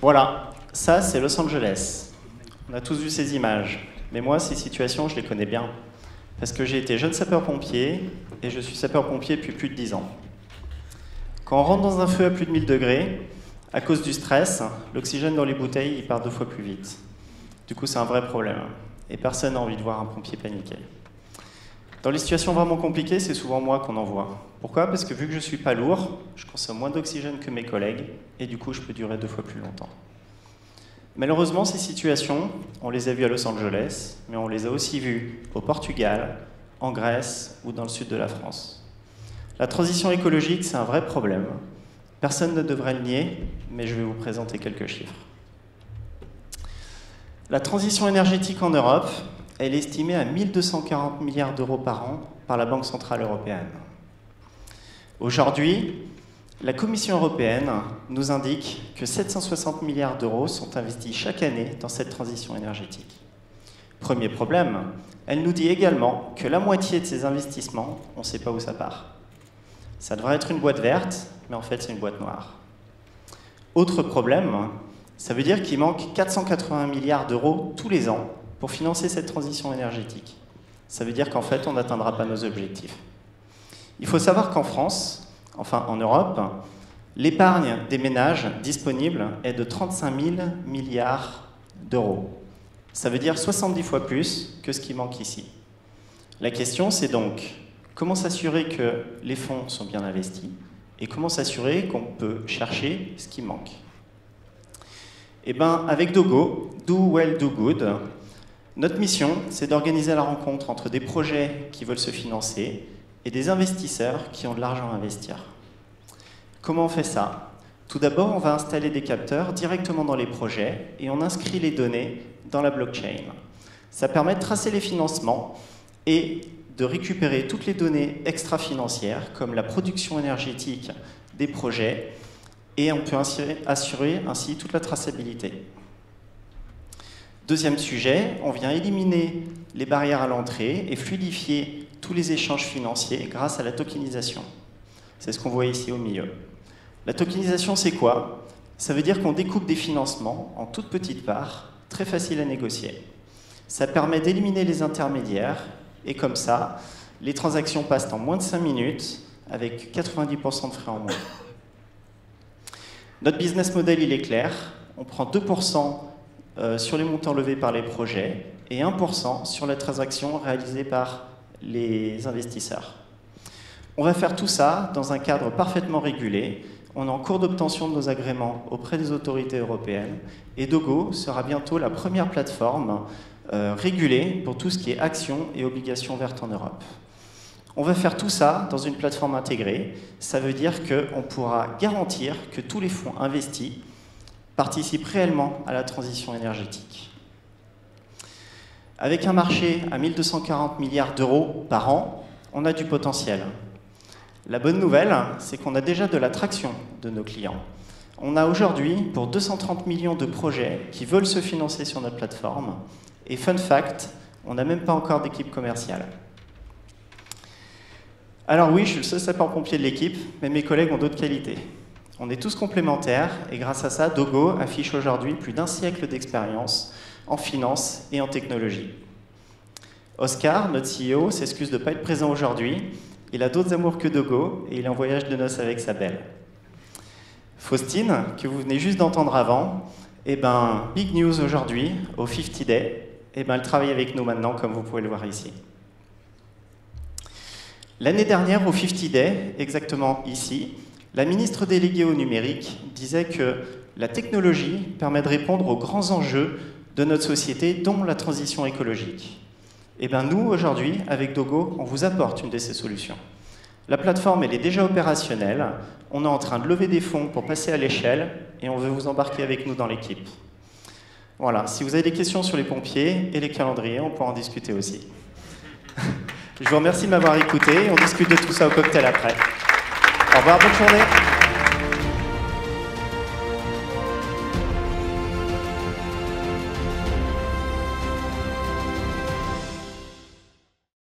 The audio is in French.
Voilà, ça c'est Los Angeles. On a tous vu ces images, mais moi ces situations je les connais bien, parce que j'ai été jeune sapeur-pompier et je suis sapeur-pompier depuis plus de 10 ans. Quand on rentre dans un feu à plus de 1000 degrés, à cause du stress, l'oxygène dans les bouteilles il part 2 fois plus vite. Du coup c'est un vrai problème, et personne n'a envie de voir un pompier paniquer. Dans les situations vraiment compliquées, c'est souvent moi qu'on envoie. Pourquoi? Parce que vu que je ne suis pas lourd, je consomme moins d'oxygène que mes collègues, et du coup, je peux durer 2 fois plus longtemps. Malheureusement, ces situations, on les a vues à Los Angeles, mais on les a aussi vues au Portugal, en Grèce ou dans le sud de la France. La transition écologique, c'est un vrai problème. Personne ne devrait le nier, mais je vais vous présenter quelques chiffres. La transition énergétique en Europe, elle est estimée à 1 240 milliards d'euros par an par la Banque centrale européenne. Aujourd'hui, la Commission européenne nous indique que 760 milliards d'euros sont investis chaque année dans cette transition énergétique. Premier problème, elle nous dit également que la moitié de ces investissements, on ne sait pas où ça part. Ça devrait être une boîte verte, mais en fait c'est une boîte noire. Autre problème, ça veut dire qu'il manque 480 milliards d'euros tous les ans pour financer cette transition énergétique. Ça veut dire qu'en fait, on n'atteindra pas nos objectifs. Il faut savoir qu'en France, enfin en Europe, l'épargne des ménages disponible est de 35 000 milliards d'euros. Ça veut dire 70 fois plus que ce qui manque ici. La question, c'est donc comment s'assurer que les fonds sont bien investis et comment s'assurer qu'on peut chercher ce qui manque. Eh bien, avec Dogo, Do Well, Do Good, notre mission, c'est d'organiser la rencontre entre des projets qui veulent se financer et des investisseurs qui ont de l'argent à investir. Comment on fait ça? Tout d'abord, on va installer des capteurs directement dans les projets et on inscrit les données dans la blockchain. Ça permet de tracer les financements et de récupérer toutes les données extra-financières, comme la production énergétique des projets, et on peut assurer ainsi toute la traçabilité. Deuxième sujet, on vient éliminer les barrières à l'entrée et fluidifier tous les échanges financiers grâce à la tokenisation. C'est ce qu'on voit ici au milieu. La tokenisation, c'est quoi? Ça veut dire qu'on découpe des financements en toutes petites parts, très faciles à négocier. Ça permet d'éliminer les intermédiaires et comme ça, les transactions passent en moins de 5 minutes avec 90% de frais en moins. Notre business model, il est clair. On prend 2% sur les montants levés par les projets et 1% sur les transactions réalisées par les investisseurs. On va faire tout ça dans un cadre parfaitement régulé. On est en cours d'obtention de nos agréments auprès des autorités européennes et Dogo sera bientôt la première plateforme régulée pour tout ce qui est actions et obligations vertes en Europe. On va faire tout ça dans une plateforme intégrée. Ça veut dire qu'on pourra garantir que tous les fonds investis participent réellement à la transition énergétique. Avec un marché à 1 240 milliards d'euros par an, on a du potentiel. La bonne nouvelle, c'est qu'on a déjà de l'attraction de nos clients. On a aujourd'hui pour 230 millions de projets qui veulent se financer sur notre plateforme. Et fun fact, on n'a même pas encore d'équipe commerciale. Alors oui, je suis le seul sapeur-pompier de l'équipe, mais mes collègues ont d'autres qualités. On est tous complémentaires et grâce à ça, Dogo affiche aujourd'hui plus d'1 siècle d'expérience en finance et en technologie. Oscar, notre CEO, s'excuse de ne pas être présent aujourd'hui. Il a d'autres amours que Dogo et il est en voyage de noces avec sa belle. Faustine, que vous venez juste d'entendre avant, eh ben, big news aujourd'hui, au 50 Day, eh ben, elle travaille avec nous maintenant, comme vous pouvez le voir ici. L'année dernière, au 50 Day, exactement ici, la ministre déléguée au numérique disait que la technologie permet de répondre aux grands enjeux de notre société, dont la transition écologique. Et bien nous, aujourd'hui, avec Dogo, on vous apporte une de ces solutions. La plateforme, elle est déjà opérationnelle. On est en train de lever des fonds pour passer à l'échelle et on veut vous embarquer avec nous dans l'équipe. Voilà, si vous avez des questions sur les pompiers et les calendriers, on pourra en discuter aussi. Je vous remercie de m'avoir écouté. On discute de tout ça au cocktail après. Au revoir, bonne journée.